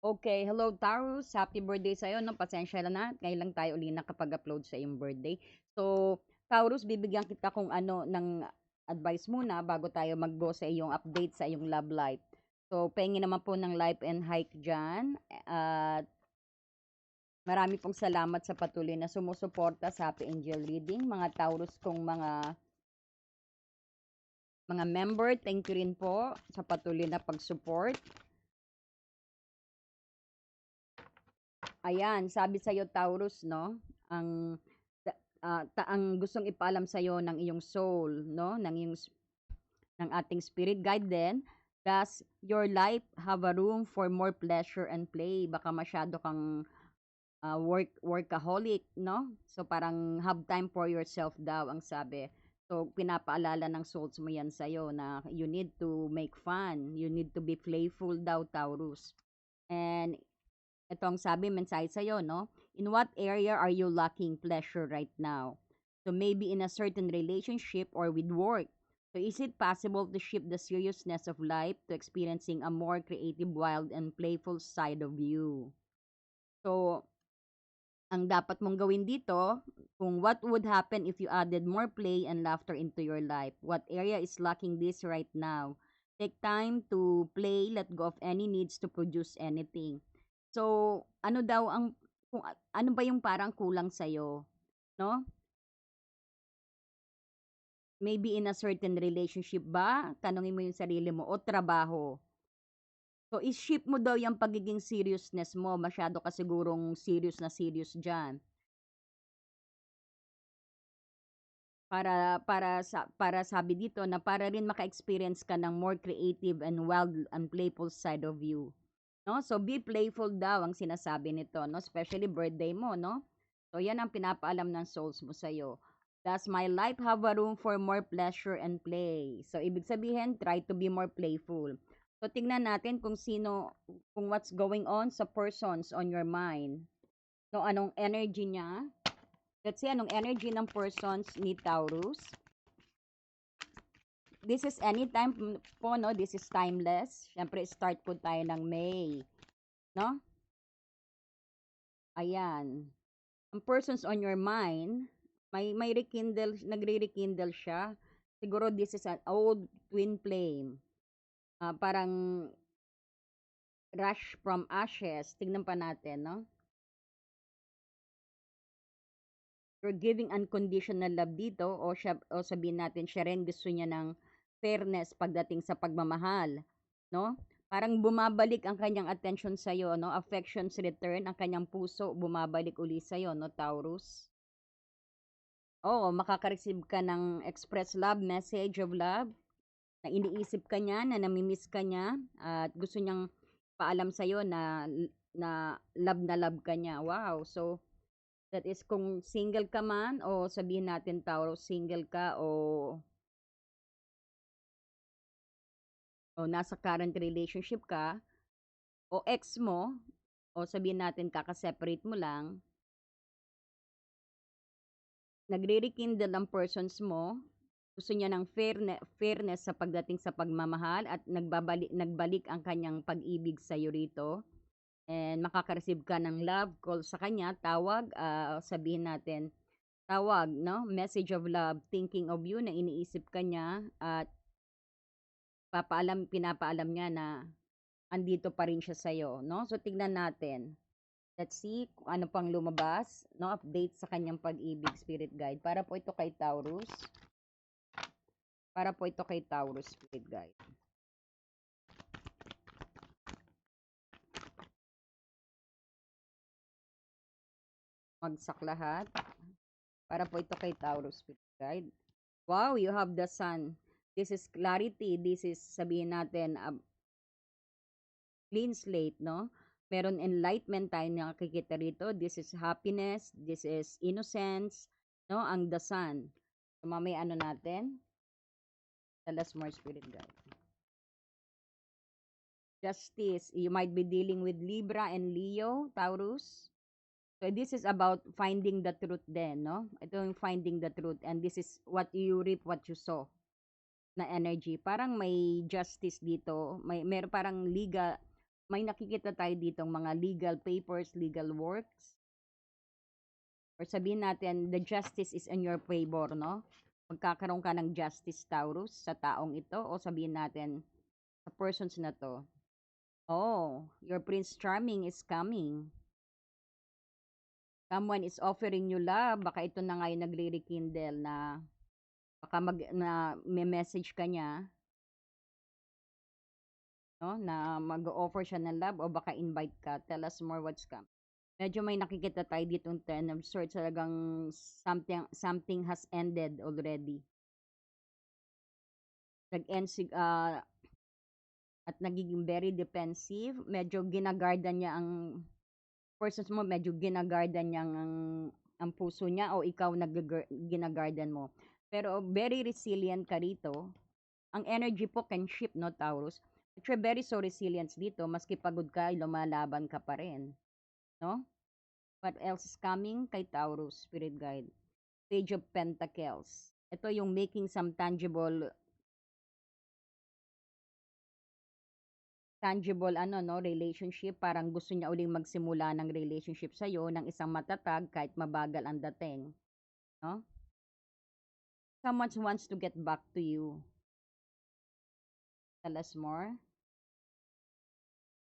Okay, hello Taurus, happy birthday sa'yo 'no, pasensya na, ngayon lang tayo uli nakapag-upload sa iyong birthday. So, Taurus bibigyan kita kung ano ng advice muna bago tayo mag-go sa iyong update sa iyong love life. So, pahingi naman po ng life and hike diyan at marami pong salamat sa patuloy na sumusuporta sa Happy Angel Reading. Mga Taurus kong mga member, thank you rin po sa patuloy na pag-support. Ayan, sabi sa'yo Taurus 'no, ang ang gustong ipaalam sa'yo ng iyong soul 'no, ng ating spirit guide din, does your life have a room for more pleasure and play? Baka masyado kang, workaholic 'no? So, parang have time for yourself daw ang sabi. So, pinapaalala ng souls mo 'yan sa'yo na you need to make fun, you need to be playful daw Taurus. And ito ang sabi, mensahe sa'yo, no? In what area are you lacking pleasure right now? So maybe in a certain relationship or with work. So is it possible to shift the seriousness of life to experiencing a more creative, wild, and playful side of you? So, ang dapat mong gawin dito, kung what would happen if you added more play and laughter into your life? What area is lacking this right now? Take time to play, let go of any needs to produce anything. So, ano daw ang ano ba yung parang kulang sa'yo, 'no? Maybe in a certain relationship ba? Tanungin mo yung sarili mo o trabaho. So, i-shift mo daw yung pagiging seriousness mo. Masyado ka sigurong serious diyan. Para sabi dito na para rin maka-experience ka ng more creative and wild and playful side of you, 'no? So, be playful daw ang sinasabi nito, 'no? Especially birthday mo, 'no? So, 'yan ang pinapaalam ng souls mo sa'yo. Does my life have a room for more pleasure and play? So, ibig sabihin, try to be more playful. So, tingnan natin kung what's going on sa persons on your mind. No, anong energy niya? Let's see, anong energy ng persons ni Taurus? This is anytime po, no? This is timeless. Siyempre, start po tayo ng May, no? Ayan. Ang persons on your mind, may rekindle, nagre-rekindle siya. Siguro this is an old twin flame. Parang rush from ashes. Tignan pa natin, no? You're giving unconditional love dito o sabihin natin siya rin gusto niya ng fairness pagdating sa pagmamahal, no? Parang bumabalik ang kanyang attention sa iyo, no? Affections return, ang kanyang puso bumabalik uli sa iyo, no, Taurus? Oo, makaka-receive ka ng express love, message of love, na iniisip ka niya, na nami-miss ka niya, at gusto niyang paalam sa iyo na love ka niya. Wow! So, that is kung single ka man o sabihin natin Taurus, single ka o nasa current relationship ka o ex mo o sabihin natin kaka-separate mo lang, nagre-rekindle ang persons mo, gusto niya ng fairness sa pagdating sa pagmamahal at nagbalik ang kanyang pag-ibig sa iyo rito. And makaka-receive ka ng love call sa kanya, tawag, sabihin natin, tawag, no? Message of love, thinking of you, na iniisip ka niya at pinapaalam niya na andito pa rin siya sa'yo, no? So, tignan natin. Let's see kung ano pang lumabas, no? Update sa kanyang pag-ibig, spirit guide. Para po ito kay Taurus. Para po ito kay Taurus, spirit guide. Magsak lahat. Para po ito kay Taurus, spirit guide. Wow, you have the sun. This is clarity. This is, sabihin natin, clean slate, no? Meron enlightenment tayo nakikita rito. This is happiness. This is innocence, no? Ang the sun. So, mamaya ano natin? Tell us more, spirit guide. Justice. You might be dealing with Libra and Leo, Taurus. So, this is about finding the truth then, no? Ito yung finding the truth. And this is what you reap, what you sow na energy. Parang may justice dito. Meron parang may nakikita tayo ditong mga legal papers, legal works, or sabihin natin the justice is in your favor, no? Magkakaroon ka ng justice, Taurus, sa taong ito, o sabihin natin sa persons na 'to. Oh, your Prince Charming is coming. Someone is offering you love. Baka ito na nga yung nagre-rekindle na baka may message ka niya, no? Na mag-offer siya ng love o baka invite ka. Tell us more what's come. Medyo may nakikita tayo ditong Ten of Swords. Talagang something has ended already. Nag-end at nagiging very defensive. Medyo ginagardan niya ang persons mo, medyo ginagardan niya ang puso niya o ikaw ginagardan mo. Pero very resilient ka rito. Ang energy po can shift, no, Taurus? But you're very so resilient dito. Maski pagod ka, lumalaban ka pa rin. No? What else is coming kay Taurus, Spirit Guide? Page of Pentacles. Ito yung making some tangible relationship. Parang gusto niya uling magsimula ng relationship sa'yo ng isang matatag kahit mabagal ang dating. No? Someone wants to get back to you. Tell us more.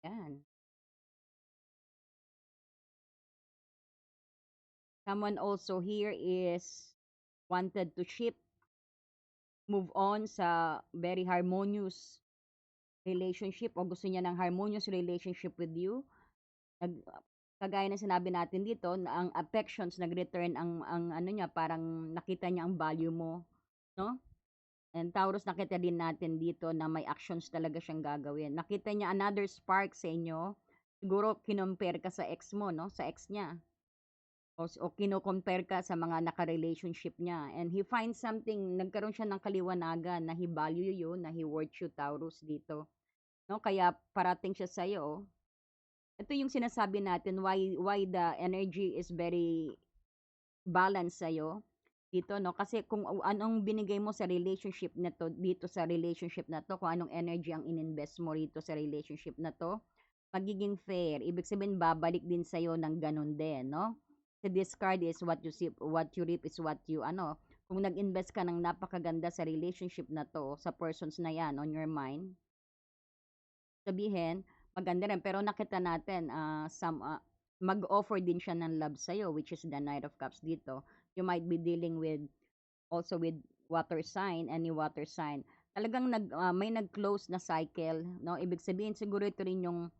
Yan. Someone also here is wanted to move on sa very harmonious relationship o gusto niya ng harmonious relationship with you. Kagaya ng sinabi natin dito, na ang affections nag-return ang ano niya, parang nakita niya ang value mo, no? And Taurus, nakita din natin dito na may actions talaga siyang gagawin. Nakita niya another spark sa inyo. Siguro kinompare ka sa ex mo, no? Sa ex niya. O kino-compare ka sa mga naka-relationship niya. And he finds something, nagkaroon siya ng kaliwanagan na he value you, na he worth you, Taurus, dito. No? Kaya parating siya sa'yo. Ito yung sinasabi natin, why the energy is very balanced sa'yo dito, no? Kasi kung anong binigay mo sa relationship na to, dito sa relationship na to, kung anong energy ang ininvest mo rito sa relationship na to, magiging fair. Ibig sabihin, babalik din sa'yo ng ganun din, no? The discard is what you see, what you reap is what you, kung nag-invest ka ng napakaganda sa relationship na to, sa persons na yan, on your mind, sabihin, maganda rin. Pero nakita natin, mag-offer din siya ng love sa'yo, which is the Knight of Cups dito. You might be dealing also with water sign, any water sign. Talagang may nag-close na cycle, no? Ibig sabihin, siguro ito rin yung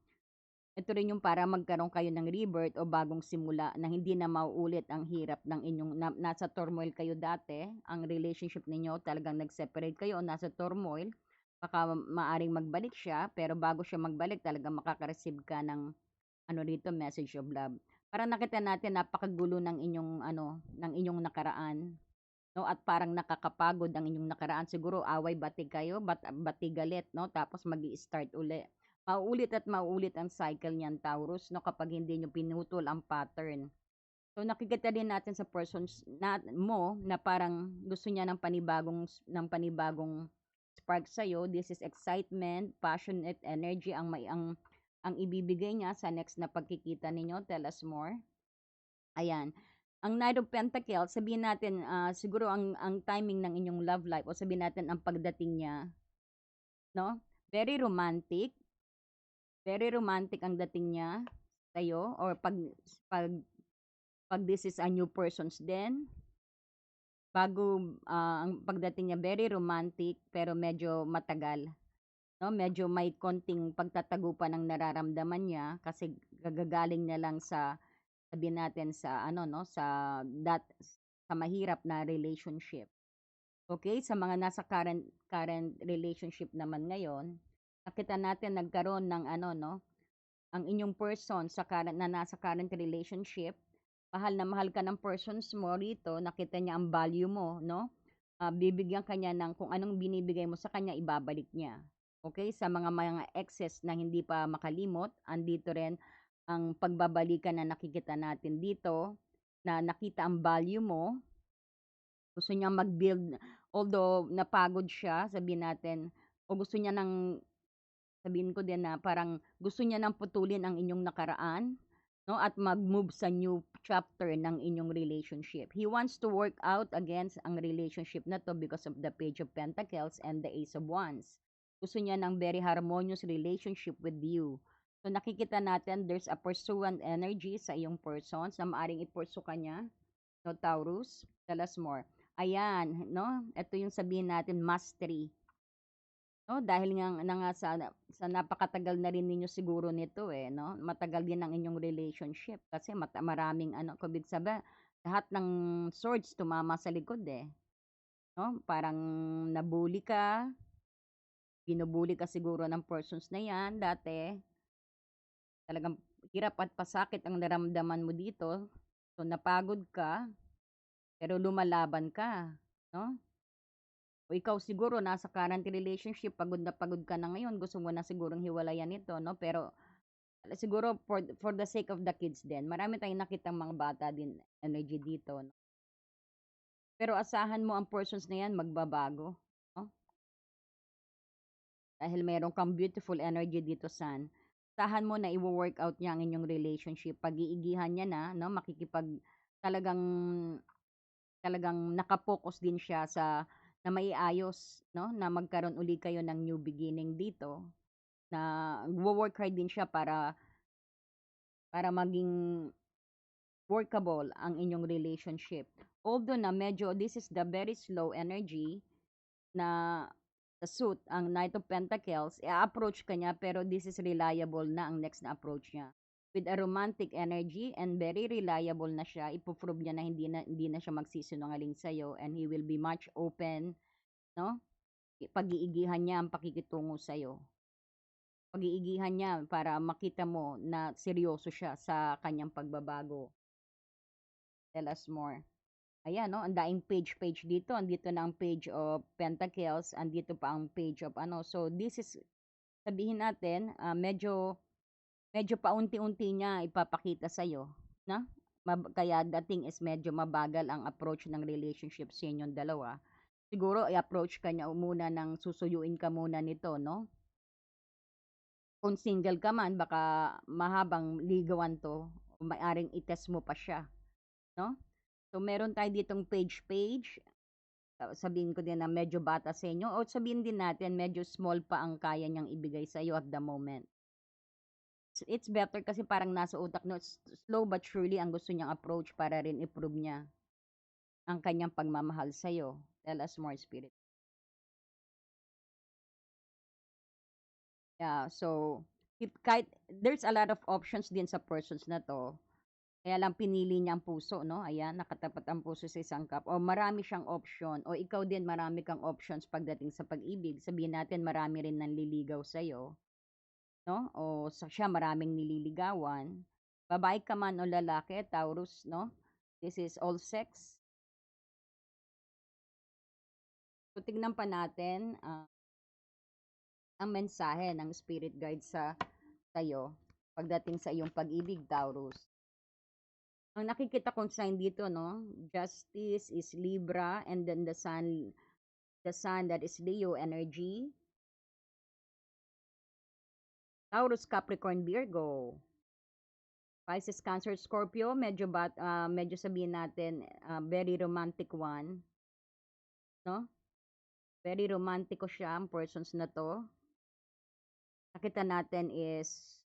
para magkaroon kayo ng rebirth o bagong simula na hindi na mauulit ang hirap ng inyong, nasa turmoil kayo dati, ang relationship ninyo, talagang nag-separate kayo o nasa turmoil, baka maaring magbalik siya, pero bago siya magbalik, talagang makaka-receive ka ng, rito, message of love. Para nakita natin, napakagulo ng inyong nakaraan, no? At parang nakakapagod ang inyong nakaraan. Siguro away batig kayo, batig galit, no? Tapos magi-start uli. Mauulit at mauulit ang cycle niyan, Taurus, no? Kapag hindi nyo pinutol ang pattern. So nakikita din natin sa persons na parang gusto niya ng panibagong spark sa iyo. This is excitement, passionate energy ang ibibigay niya sa next na pagkikita ninyo. Tell us more. Ayan. Ang Knight of Pentacles, sabihin natin, siguro ang timing ng inyong love life, o sabihin natin ang pagdating niya, no? Very romantic. Very romantic ang dating niya sa'yo, or pag this is a new persons din. Bago, ang pagdating niya, very romantic, pero medyo matagal. No? Medyo may konting pagtatago pa ng nararamdaman niya, kasi gagagaling niya lang sa, sabihin natin sa sa mahirap na relationship. Okay, sa mga nasa current relationship naman ngayon, nakita natin nagkaroon ng ang inyong person na nasa current relationship, mahal na mahal ka ng persons mo rito, nakita niya ang value mo, no? Bibigyan kanya ng kung anong binibigay mo sa kanya, ibabalik niya. Okay, sa mga exes na hindi pa makalimot, andito rin ang pagbabalikan na nakikita natin dito, na nakita ang value mo, gusto niya mag-build, although napagod siya, sabihin natin, o gusto niya ng Sabihin ko din na parang gusto niya ng putulin ang inyong nakaraan, 'no, at mag-move sa new chapter ng inyong relationship. He wants to work out against ang relationship na 'to because of the Page of Pentacles and the Ace of Wands. Gusto niya ng very harmonious relationship with you. So, nakikita natin there's a pursuant energy sa iyong persons na maaaring i-pursue ka niya, 'no, Taurus. Tell us more. Ayan, 'no, ito yung sabihin natin mastery. No, dahil nga sa napakatagal na rin ninyo siguro nito, eh, 'no? Matagal din ang inyong relationship kasi maraming ano, ibig sabihin lahat ng swords tumama sa likod, eh, 'no? Parang na-bully ka, binubully ka siguro ng persons na 'yan dati. Talagang hirap at pasakit ang naramdaman mo dito. So, napagod ka, pero lumalaban ka, 'no? O ikaw siguro nasa current relationship, pagod ka na ngayon, gusto mo na sigurong hiwalayan nito, 'no? Pero siguro for the sake of the kids din, marami tayong nakitang mga bata din energy dito, 'no? Pero asahan mo ang persons na 'yan magbabago, 'no? Dahil meron kang beautiful energy dito, Sun. Asahan mo na iwo-workout niya ang inyong relationship. Pag-iigihan niya na, 'no, talagang talagang naka-focus din siya sa na maiayos, 'no, na magkaroon uli kayo ng new beginning dito, na wo-work hard din siya para maging workable ang inyong relationship. Although na medyo this is the very slow energy na sa suit, ang Knight of Pentacles, i-approach ka niya pero this is reliable na ang next na approach niya. With a romantic energy and very reliable na siya, ipo-prove niya na hindi na siya magsisinungaling sa'yo and he will be much open, no? Pag-iigihan niya ang pakikitungo sa'yo. Pag-iigihan niya para makita mo na seryoso siya sa kanyang pagbabago. Tell us more. Ayan, no? Ang daing page dito. Andito na ang page of Pentacles. Andito pa ang page of ano. So, this is, sabihin natin, medyo paunti-unti niya ipapakita sa'yo. Na? Kaya dating is medyo mabagal ang approach ng relationship sa inyong dalawa. Siguro, i-approach ka niya muna ng susuyuin ka muna nito, no? Kung single ka man, baka mahabang ligawan to. O may-aring itest mo pa siya, no? So, meron tayo ditong page. Sabihin ko din na medyo bata sa inyo o sabihin din natin medyo small pa ang kaya niyang ibigay sa iyo at the moment. It's better kasi parang nasa utak no, slow but surely ang gusto niyang approach para rin i-prove niya ang kanyang pagmamahal sa iyo. Tell us more, Spirit. Yeah, so kahit there's a lot of options din sa persons na to. Kaya lang pinili niya ang puso, no? Ayan, nakatapat ang puso sa isang cup. O marami siyang option. O ikaw din, marami kang options pagdating sa pag-ibig. Sabihin natin, marami rin nanliligaw sa'yo, no? O siya, maraming nililigawan. Babae ka man o lalaki, Taurus, no? This is all sex. So, tignan pa natin ang mensahe ng spirit guide sa sa'yo pagdating sa iyong pag-ibig, Taurus. Ang nakikita kong sign dito, no? Justice is Libra and then the sun that is Leo energy. Taurus, Capricorn, Virgo. Pisces, Cancer, Scorpio, medyo sabihin natin very romantic one, no? Very romantiko siya ang persons na to. Nakita natin is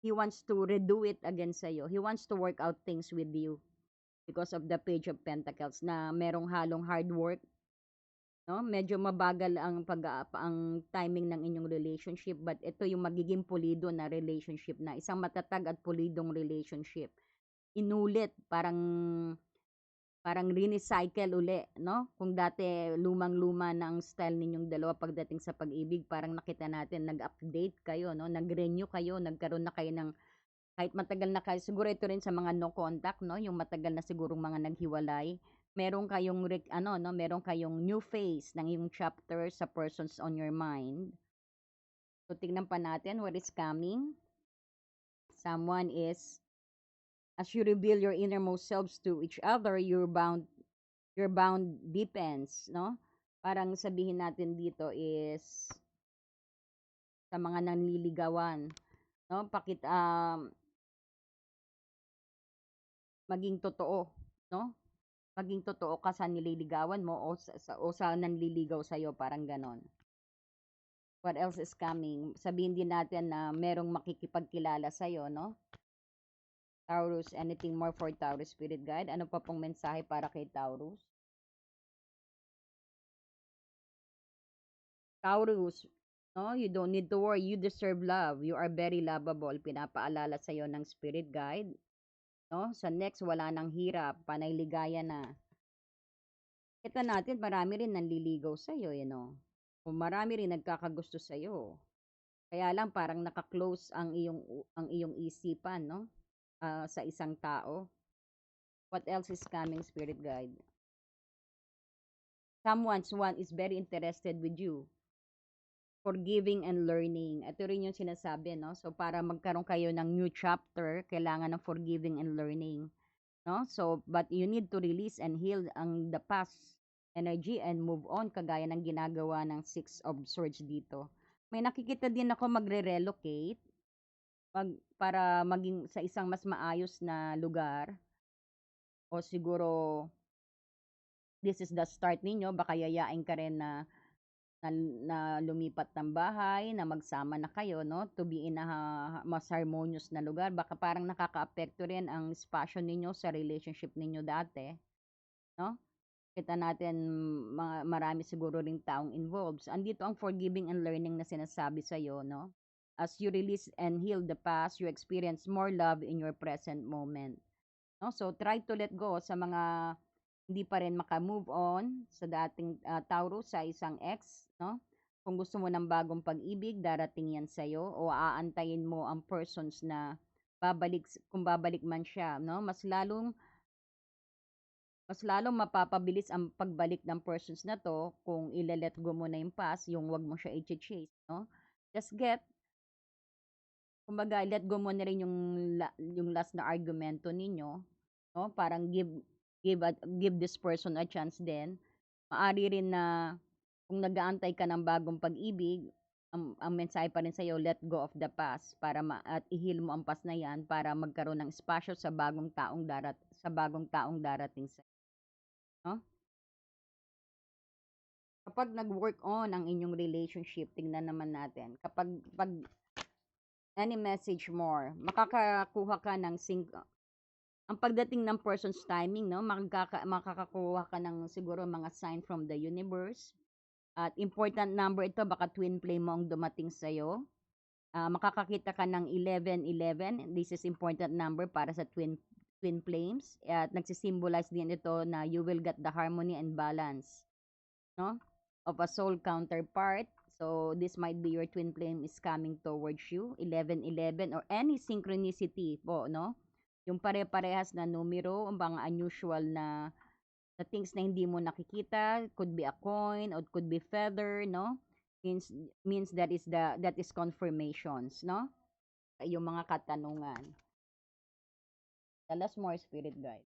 he wants to redo it again sa iyo. He wants to work out things with you because of the Page of Pentacles na merong halong hard work, no? Medyo mabagal ang timing ng inyong relationship but ito yung magiging pulido na relationship na isang matatag at pulidong relationship. Inulit, parang recycle uli, no? Kung dati lumang-luma na ang style ninyong dalawa pagdating sa pag-ibig, parang nakita natin nag-update kayo, no? Nag-renew kayo, nagkaroon na kayo ng kahit matagal na kayo, siguro ito rin sa mga no contact, no? Yung matagal na sigurong mga naghiwalay, meron kayong no, meron kayong new phase ng yung chapter sa persons on your mind. So tingnan pa natin what is coming. Someone is as you reveal your innermost selves to each other, your bound deepens, no? Parang sabihin natin dito is sa mga nanliligawan, no? Maging totoo, no? Maging totoo ka sa nililigawan mo o sa nanliligaw sa'yo, parang ganon. What else is coming? Sabihin din natin na merong makikipagkilala sa'yo, no? Taurus, anything more for Taurus Spirit Guide? Ano pa pong mensahe para kay Taurus? Taurus, no? You don't need to worry. You deserve love. You are very lovable. Pinapaalala sa'yo ng Spirit Guide, no? Sa next, wala nang hirap. Panay ligaya na. Kita natin, marami rin nanliligaw sa'yo, o marami rin nagkakagusto sa'yo. Kaya lang parang naka-close ang iyong isipan, no? Sa isang tao. What else is coming, Spirit Guide? Someone is very interested with you. Forgiving and learning. Ito rin yung sinasabi, no? So, para magkaroon kayo ng new chapter, kailangan ng forgiving and learning, no? So, but you need to release and heal the past energy and move on, kagaya ng ginagawa ng Six of Swords dito. May nakikita din ako magre-relocate para maging sa isang mas maayos na lugar, o siguro this is the start ninyo, baka yayain ka rin na lumipat ng bahay, na magsama na kayo, no? To be in a mas harmonious na lugar. Baka parang nakakaapekto rin ang espasyo ninyo sa relationship ninyo dati, no? Kita natin marami siguro ring taong involved. Andito ang forgiving and learning na sinasabi sa'yo, no? As you release and heal the past, you experience more love in your present moment, no? So, try to let go sa mga hindi pa rin maka-move on sa dating Taurus, sa isang ex, no? Kung gusto mo ng bagong pag-ibig, darating yan sa'yo, o aantayin mo ang persons na kung babalik man siya, no? Mas lalong mapapabilis ang pagbalik ng persons na to kung ile-let go mo na yung past, yung wag mo siya i-chase, no? Just kumbaga, let go mo na rin yung last na argumento ninyo, no? Parang give this person a chance din. Maari rin na kung nag-aantay ka ng bagong pag-ibig, ang mensahe pa rin sa'yo, let go of the past at i-heal mo ang past na yan para magkaroon ng espasyo sa bagong taong darating sa, no? Kapag nag-work on ang inyong relationship, tingnan naman natin. Pag any message more, makakakuha ka ng ang pagdating ng person's timing, no? Makakakuha ka ng siguro mga sign from the universe. At important number ito, baka twin flame mo ang dumating sa'yo. Makakakita ka ng 1111. This is important number para sa twin flames. At nagsisimbolize din ito na you will get the harmony and balance, no? Of a soul counterpart. So, this might be your twin flame is coming towards you. 1111 or any synchronicity po, no? Yung pare-parehas na numero, ang mga unusual na things na hindi mo nakikita, could be a coin or could be feather, no? Means that is confirmations, no? Yung mga katanungan. Tell us more, Spirit Guide.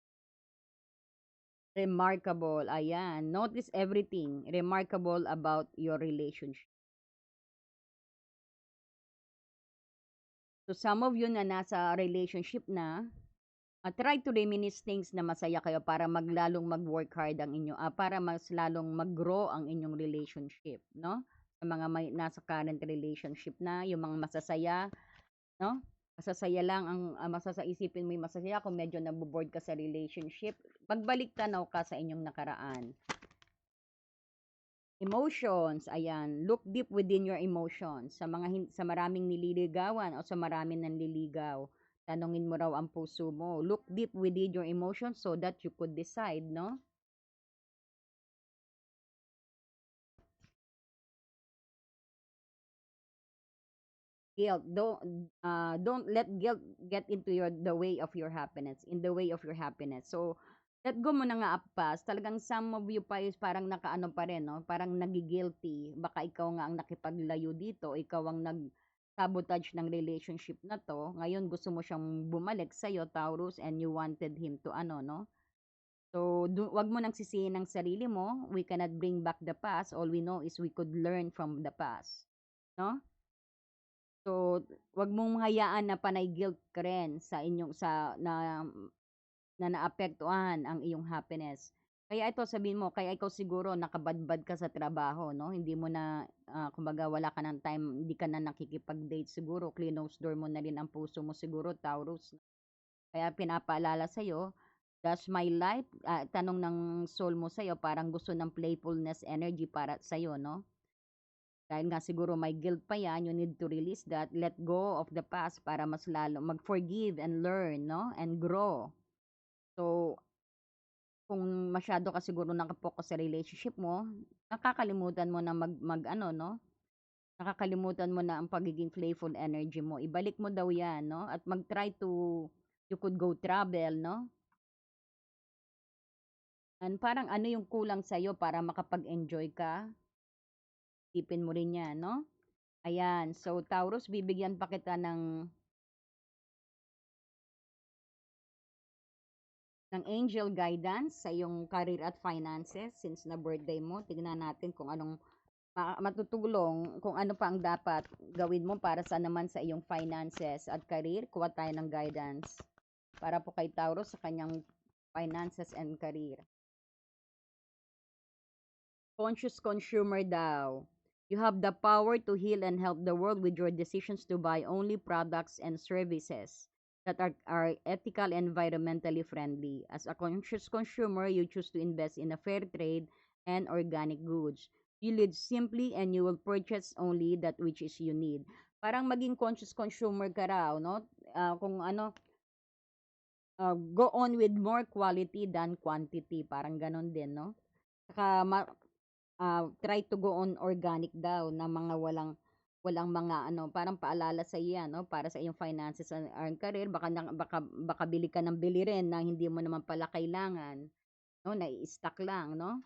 Remarkable, ayan. Notice everything remarkable about your relationship. So, some of you na nasa relationship na, try to reminisce things na masaya kayo para maglalong mag-work hard ang inyo, para mas lalong mag-grow ang inyong relationship, no? Sa mga may nasa current relationship na, yung mga masasaya, no? Masasaya lang isipin mo yung masasaya kung medyo naboboard ka sa relationship, magbalik tanaw ka sa inyong nakaraan. Emotions, ayan. Look deep within your emotions. Sa maraming nililigawan o sa maraming nanliligaw, tanungin mo raw ang puso mo. Look deep within your emotions so that you could decide, no? Guilt. Don't let guilt get into the way of your happiness, in the way of your happiness. So, let go mo na nga apas. Talagang some of you pa is parang nakaano pa rin, no? Parang nagigilty. Baka ikaw nga ang nakipaglayo dito, ikaw ang nag-sabotage ng relationship na to. Ngayon gusto mo siyang bumalik sa'yo, Taurus, and you wanted him to no? So, wag mo nang sisihin ang sarili mo. We cannot bring back the past. All we know is we could learn from the past, no? So, 'wag mong hayaan na panay guilt ka rin sa inyong sa na naapektuhan ang iyong happiness. Kaya ito sabihin mo, kaya ikaw siguro nakabadbad ka sa trabaho 'no, hindi mo na, kumbaga wala ka ng time, hindi ka na nakikipag-date siguro, close door mo na rin ang puso mo siguro, Taurus. Kaya pinapaalala sa'yo, "Does my life" tanong ng soul mo sa'yo, parang gusto ng playfulness energy para sa'yo 'no? Dahil nga siguro may guilt pa 'yan, you need to release that, let go of the past para mas lalo mag-forgive and learn 'no, and grow. So, kung masyado ka siguro naka-focus sa relationship mo, nakakalimutan mo na mag-ano 'no, nakakalimutan mo na ang pagiging playful energy mo. Ibalik mo daw 'yan 'no, at mag-try to you could go travel 'no, and parang ano yung kulang sa'yo para makapag-enjoy ka, isipin mo rin 'yan 'no. Ayan, so Taurus, bibigyan pa kita ng angel guidance sa iyong career at finances since na birthday mo. Tignan natin kung anong matutulong, kung ano pa ang dapat gawin mo para sa naman sa iyong finances at career. Kuha tayo ng guidance para po kay Taurus sa kanyang finances and career. Conscious consumer daw. You have the power to heal and help the world with your decisions to buy only products and services that are ethical and environmentally friendly. As a conscious consumer, you choose to invest in a fair trade and organic goods. You live simply and you will purchase only that which is you need. Parang maging conscious consumer ka raw, no? Kung ano, go on with more quality than quantity. Parang ganon din, no? Saka try to go on organic daw na mga walang mga ano, parang paalala sa iyo 'yan 'no, para sa iyong finances and career, baka bili ka ng bili rin na hindi mo naman pala kailangan 'no, nai-stock lang 'no.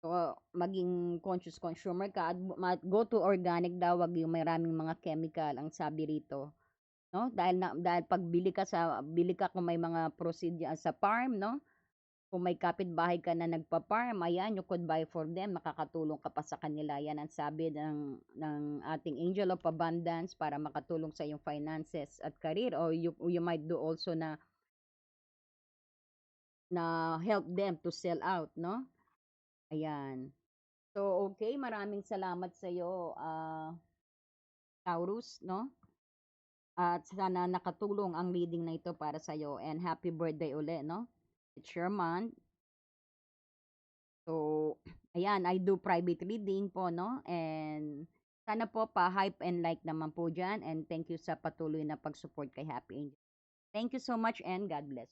So, maging conscious consumer ka at go to organic daw, 'wag yung maraming mga chemical ang sabi rito 'no, dahil 'pag bili ka kung may mga proceed sa farm 'no, kung may kapitbahay ka na nagpa-farm, ayan, you could buy for them, makakatulong ka pa sa kanila. Yan ang sabi ng ating Angel of Abundance para makatulong sa iyong finances at career, or you might do also na help them to sell out, no? Ayan. So, okay, maraming salamat sa iyo, Taurus, no? At sana nakatulong ang reading na ito para sa iyo, and happy birthday uli, no? It's your month. So, ayan, I do private reading po, no? And sana po pa-hype and like naman po dyan. And thank you sa patuloy na pag-support kay Happy Angel. Thank you so much and God bless.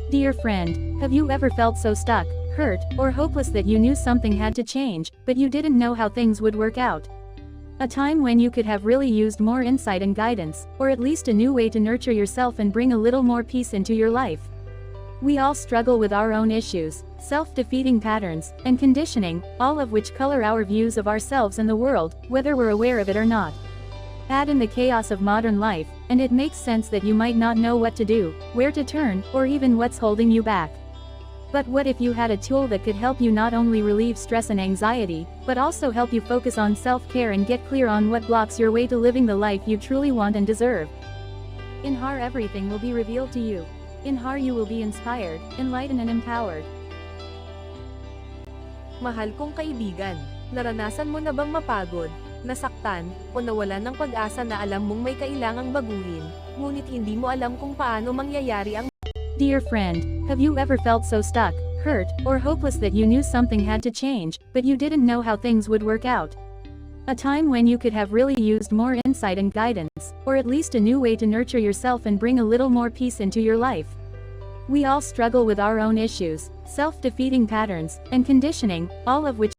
Dear friend, have you ever felt so stuck, hurt, or hopeless that you knew something had to change, but you didn't know how things would work out? A time when you could have really used more insight and guidance, or at least a new way to nurture yourself and bring a little more peace into your life. We all struggle with our own issues, self-defeating patterns, and conditioning, all of which color our views of ourselves and the world, whether we're aware of it or not. Add in the chaos of modern life, and it makes sense that you might not know what to do, where to turn, or even what's holding you back. But what if you had a tool that could help you not only relieve stress and anxiety, but also help you focus on self-care and get clear on what blocks your way to living the life you truly want and deserve? In HAR, everything will be revealed to you. In HAR, you will be inspired, enlightened and empowered. Mahal kong kaibigan, naranasan mo na bang mapagod, nasaktan, o nawalan ng pag-asa na alam mong may kailangang baguhin, ngunit hindi mo alam kung paano mangyayari ang... Dear friend, have you ever felt so stuck, hurt, or hopeless that you knew something had to change, but you didn't know how things would work out? A time when you could have really used more insight and guidance, or at least a new way to nurture yourself and bring a little more peace into your life. We all struggle with our own issues, self-defeating patterns, and conditioning, all of which